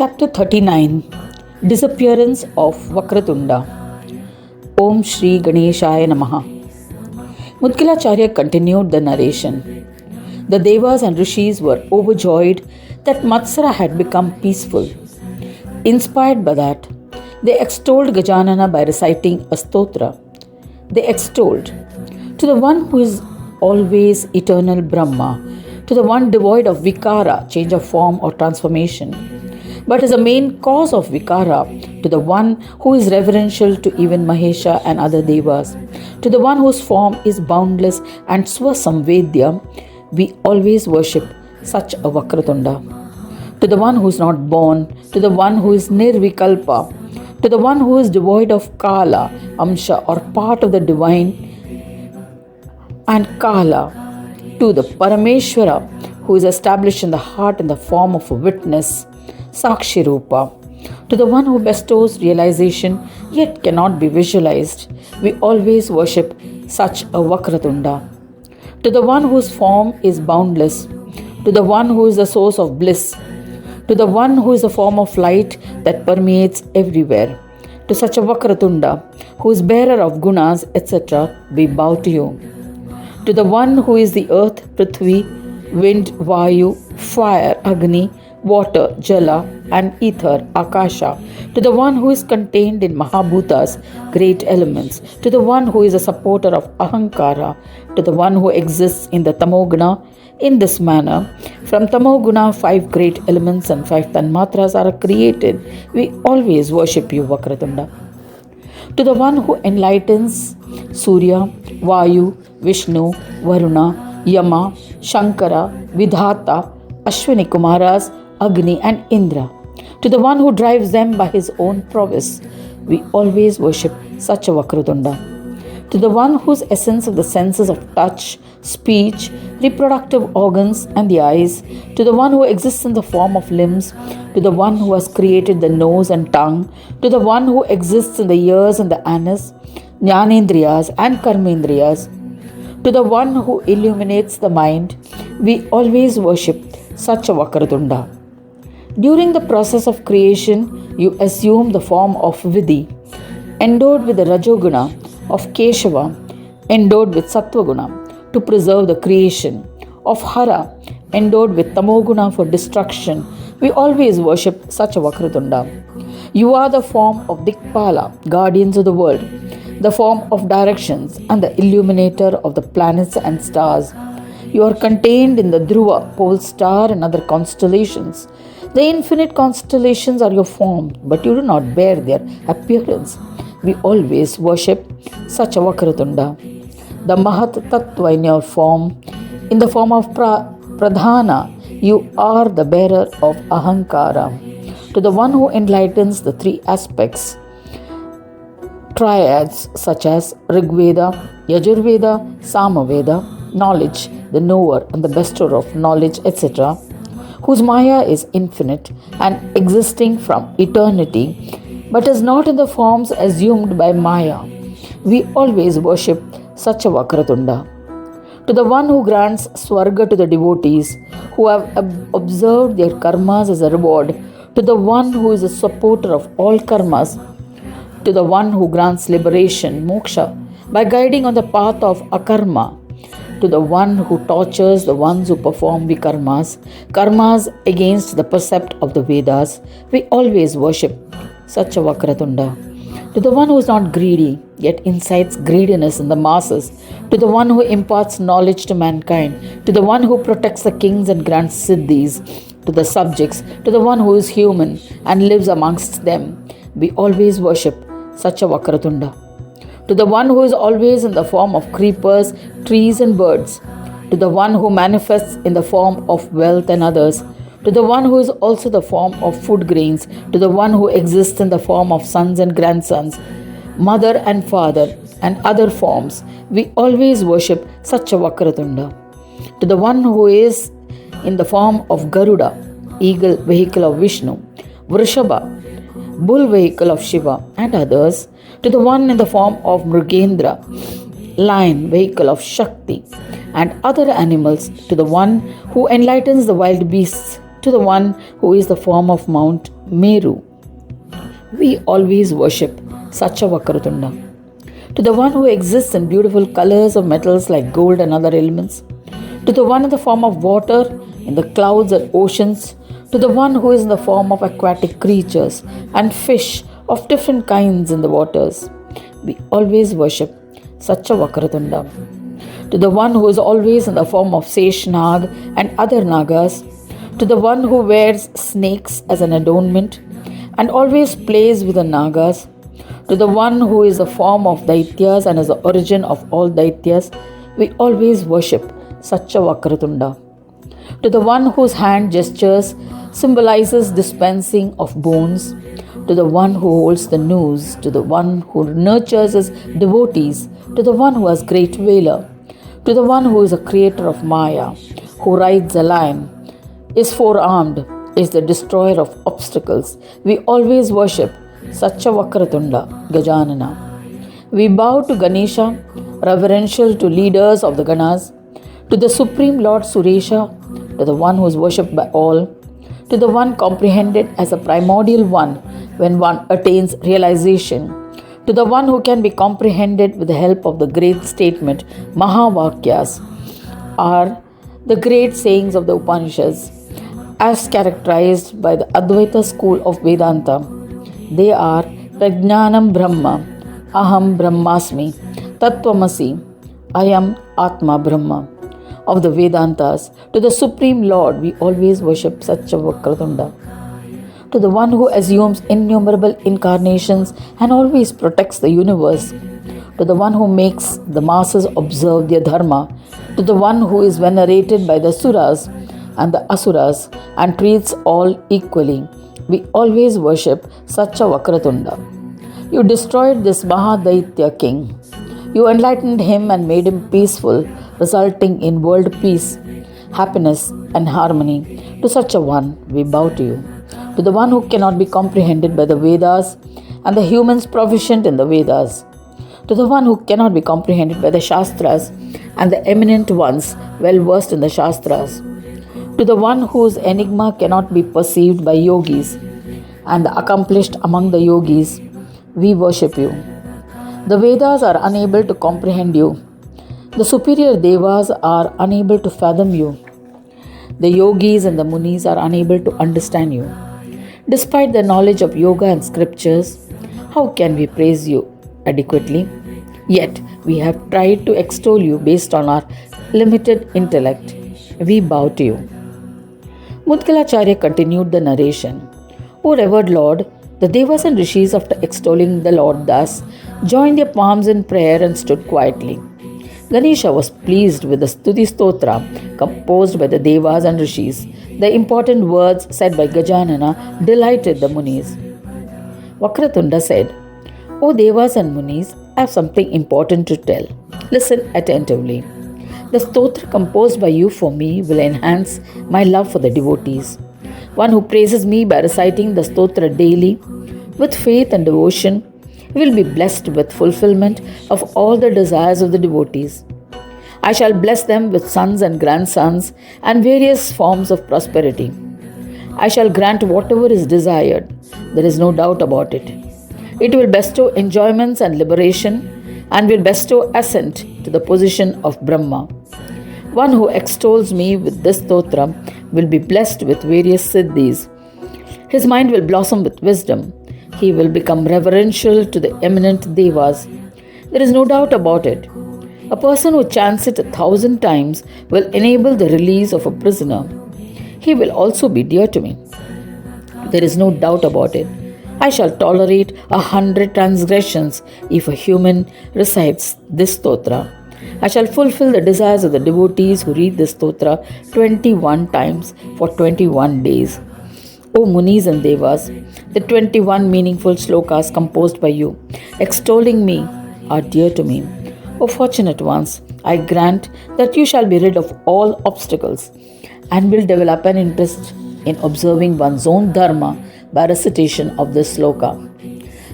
Chapter 39 Disappearance of Vakratunda. Om Shri Ganeshaya Namaha. Mudgalacharya continued the narration. The Devas and Rishis were overjoyed that Matsara had become peaceful. Inspired by that, they extolled Gajanana by reciting a stotra. They extolled, to the one who is always eternal Brahma, to the one devoid of vikara, change of form or transformation, but as a main cause of vikara, to the one who is reverential to even Mahesha and other devas, to the one whose form is boundless and swasamvedya, we always worship such a Vakratunda. To the one who is not born, to the one who is nirvikalpa, to the one who is devoid of kala, amsha or part of the divine and kala, to the Parameshwara who is established in the heart in the form of a witness, Sakshi Rupa, to the one who bestows realization yet cannot be visualized, we always worship such a Vakratunda. To the one whose form is boundless, to the one who is the source of bliss, to the one who is the form of light that permeates everywhere, to such a Vakratunda, who is bearer of gunas, etc., we bow to you. To the one who is the earth, Prithvi, wind, Vayu, fire, Agni, water, Jala, and ether, Akasha, to the one who is contained in Mahabhutas, great elements, to the one who is a supporter of Ahankara, to the one who exists in the Tamoguna in this manner. From Tamoguna, 5 great elements and 5 Tanmatras are created. We always worship you, Vakratunda. To the one who enlightens Surya, Vayu, Vishnu, Varuna, Yama, Shankara, Vidhata, Ashwini Kumaras, Agni and Indra, to the one who drives them by his own prowess, we always worship such a Vakratunda. To the one whose essence of the senses of touch, speech, reproductive organs and the eyes, to the one who exists in the form of limbs, to the one who has created the nose and tongue, to the one who exists in the ears and the anus, Jnanendriyas and Karmendriyas, to the one who illuminates the mind, we always worship such a Vakratunda. During the process of creation, you assume the form of Vidhi, endowed with the Rajoguna, of Keshava, endowed with Sattvaguna, to preserve the creation, of Hara, endowed with Tamoguna for destruction. We always worship such a Vakratunda. You are the form of Dikpala, guardians of the world, the form of directions, and the illuminator of the planets and stars. You are contained in the Dhruva, pole star, and other constellations. The infinite constellations are your form, but you do not bear their appearance. We always worship such a Vakratunda. The Mahat Tattva in your form, in the form of Pradhana, you are the bearer of Ahankara. To the one who enlightens the 3 aspects, triads such as Rigveda, Yajurveda, Samaveda, knowledge, the knower and the bestower of knowledge, etc., whose Maya is infinite and existing from eternity, but is not in the forms assumed by Maya. We always worship such a Vakratunda. To the one who grants Swarga to the devotees, who have observed their karmas as a reward, to the one who is a supporter of all karmas, to the one who grants liberation, moksha, by guiding on the path of akarma, to the one who tortures the ones who perform karmas against the precept of the Vedas, we always worship such a Vakratunda. To the one who is not greedy, yet incites greediness in the masses, to the one who imparts knowledge to mankind, to the one who protects the kings and grants siddhis to the subjects, to the one who is human and lives amongst them, we always worship such a Vakratunda. To the one who is always in the form of creepers, trees and birds, to the one who manifests in the form of wealth and others, to the one who is also the form of food grains, to the one who exists in the form of sons and grandsons, mother and father, and other forms, we always worship such a Vakratunda. To the one who is in the form of Garuda, eagle, vehicle of Vishnu, Vrishabha, bull, vehicle of Shiva, and others, to the one in the form of Mrugendra, lion, vehicle of Shakti, and other animals, to the one who enlightens the wild beasts, to the one who is the form of Mount Meru. We always worship such a Vakratunda. To the one who exists in beautiful colors of metals like gold and other elements, to the one in the form of water in the clouds and oceans, to the one who is in the form of aquatic creatures and fish of different kinds in the waters, we always worship such a Vakratunda. To the one who is always in the form of Seshnag and other Nagas, to the one who wears snakes as an adornment and always plays with the Nagas, to the one who is the form of Daityas and is the origin of all Daityas, we always worship such a Vakratunda. To the one whose hand gestures symbolizes dispensing of boons, to the one who holds the news, to the one who nurtures his devotees, to the one who has great valor, to the one who is a creator of Maya, who rides a lion, is four-armed, is the destroyer of obstacles, we always worship such a Vakratunda, Gajanana. We bow to Ganesha, reverential to leaders of the Ganas, to the Supreme Lord Suresha, to the one who is worshipped by all, to the one comprehended as a primordial one when one attains realization, to the one who can be comprehended with the help of the great statement Mahavakyas, are the great sayings of the Upanishads, as characterized by the Advaita school of Vedanta. They are Prajnanam Brahma, Aham Brahmasmi, Tattvamasi, Ayam Atma Brahma. Of the Vedantas, to the Supreme Lord, we always worship such a Vakratunda. To the one who assumes innumerable incarnations and always protects the universe, to the one who makes the masses observe their dharma, to the one who is venerated by the Suras and the Asuras and treats all equally, we always worship such a Vakratunda. You destroyed this Mahadaitya king. You enlightened him and made him peaceful, resulting in world peace, happiness and harmony. To such a one, we bow to you. To the one who cannot be comprehended by the Vedas and the humans proficient in the Vedas. To the one who cannot be comprehended by the Shastras and the eminent ones well versed in the Shastras. To the one whose enigma cannot be perceived by yogis and the accomplished among the yogis, we worship you. The Vedas are unable to comprehend you. The superior devas are unable to fathom you. The yogis and the munis are unable to understand you. Despite the knowledge of yoga and scriptures, how can we praise you adequately? Yet we have tried to extol you based on our limited intellect. We bow to you. Mudgalacharya continued the narration. O revered Lord, the devas and rishis, after extolling the Lord thus, joined their palms in prayer and stood quietly. Ganesha was pleased with the Stuti Stotra composed by the devas and rishis. The important words said by Gajanana delighted the munis. Vakratunda said, O devas and munis, I have something important to tell. Listen attentively. The stotra composed by you for me will enhance my love for the devotees. One who praises me by reciting the stotra daily with faith and devotion will be blessed with fulfillment of all the desires of the devotees. I shall bless them with sons and grandsons and various forms of prosperity. I shall grant whatever is desired. There is no doubt about it. It will bestow enjoyments and liberation and will bestow ascent to the position of Brahma. One who extols me with this stotra will be blessed with various siddhis. His mind will blossom with wisdom. He will become reverential to the eminent devas. There is no doubt about it. A person who chants it 1,000 times will enable the release of a prisoner. He will also be dear to me. There is no doubt about it. I shall tolerate 100 transgressions if a human recites this stotra. I shall fulfill the desires of the devotees who read this stotra 21 times for 21 days. O Munis and Devas, the 21 meaningful slokas composed by you, extolling me, are dear to me. O fortunate ones, I grant that you shall be rid of all obstacles and will develop an interest in observing one's own dharma by recitation of this sloka.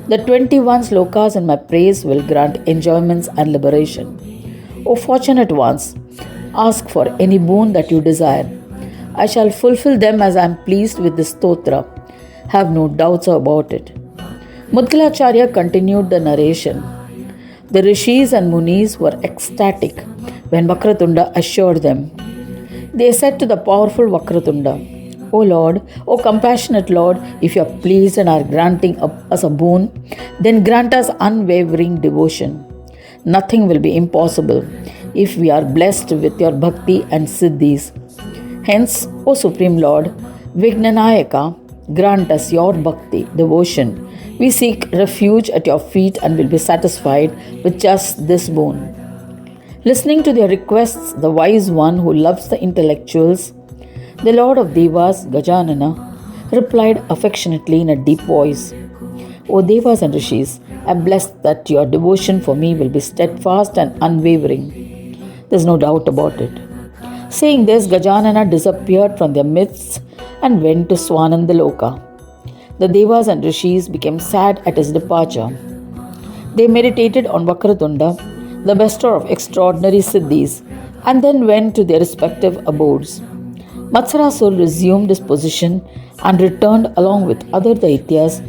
The 21 slokas in my praise will grant enjoyments and liberation. O fortunate ones, ask for any boon that you desire. I shall fulfill them as I am pleased with this stotra. Have no doubts about it. Mudgalacharya continued the narration. The rishis and munis were ecstatic when Vakratunda assured them. They said to the powerful Vakratunda, O Lord, O compassionate Lord, if you are pleased and are granting us a boon, then grant us unwavering devotion. Nothing will be impossible if we are blessed with your bhakti and siddhis. Hence, O Supreme Lord, Vignanayaka, grant us your bhakti, devotion. We seek refuge at your feet and will be satisfied with just this boon. Listening to their requests, the wise one who loves the intellectuals, the Lord of Devas, Gajanana, replied affectionately in a deep voice, O Devas and Rishis, I am blessed that your devotion for me will be steadfast and unwavering. There is no doubt about it. Saying this, Gajanana disappeared from their midst and went to Swanandaloka. The Devas and Rishis became sad at his departure. They meditated on Vakratunda, the bestower of extraordinary siddhis, and then went to their respective abodes. Matsarasur resumed his position and returned along with other Daityas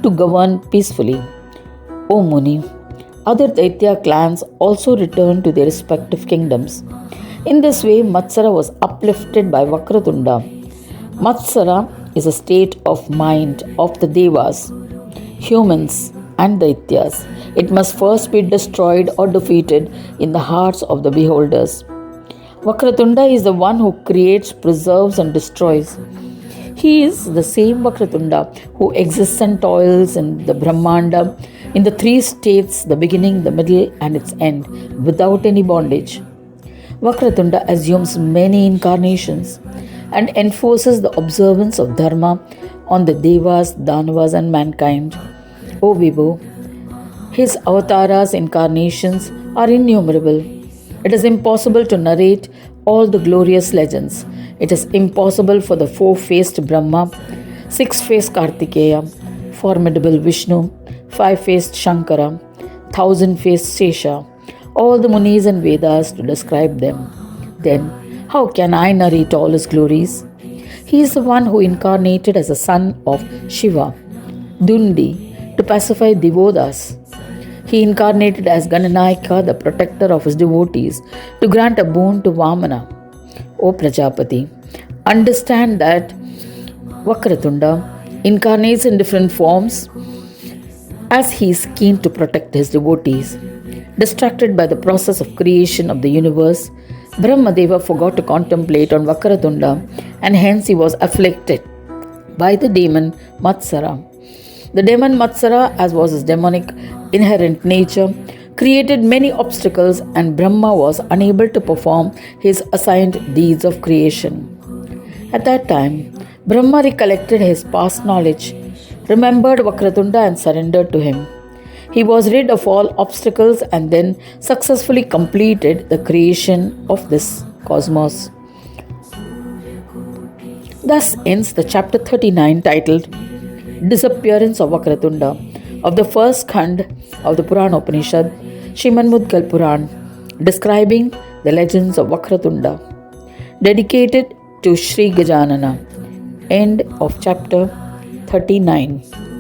to govern peacefully. O Muni, other Daitya clans also returned to their respective kingdoms. In this way, Matsara was uplifted by Vakratunda. Matsara is a state of mind of the Devas, humans, and Daityas. It must first be destroyed or defeated in the hearts of the beholders. Vakratunda is the one who creates, preserves, and destroys. He is the same Vakratunda who exists and toils in the Brahmanda, in the three states, the beginning, the middle, and its end, without any bondage. Vakratunda assumes many incarnations and enforces the observance of Dharma on the Devas, Danavas, and mankind. O Vibhu, his avatars, incarnations are innumerable. It is impossible to narrate all the glorious legends. It is impossible for the four-faced Brahma, six-faced Kartikeya, formidable Vishnu, five-faced Shankara, thousand-faced Sesha, all the Munis and Vedas to describe them. Then, how can I narrate all his glories? He is the one who incarnated as a son of Shiva, Dundi, to pacify Devodas. He incarnated as Gananayaka, the protector of his devotees, to grant a boon to Vamana. O Prajapati, understand that Vakratunda incarnates in different forms as he is keen to protect his devotees. Distracted by the process of creation of the universe, Brahmadeva forgot to contemplate on Vakratunda, and hence he was afflicted by the demon Matsara. The demon Matsara, as was his demonic inherent nature, created many obstacles, and Brahma was unable to perform his assigned deeds of creation. At that time, Brahma recollected his past knowledge, remembered Vakratunda, and surrendered to him. He was rid of all obstacles and then successfully completed the creation of this cosmos. Thus ends the chapter 39 titled Disappearance of Vakratunda of the first Khand of the Puran Upanishad, GaneshaMudgalPuran, describing the legends of Vakratunda, dedicated to Sri Gajanana. End of chapter 39.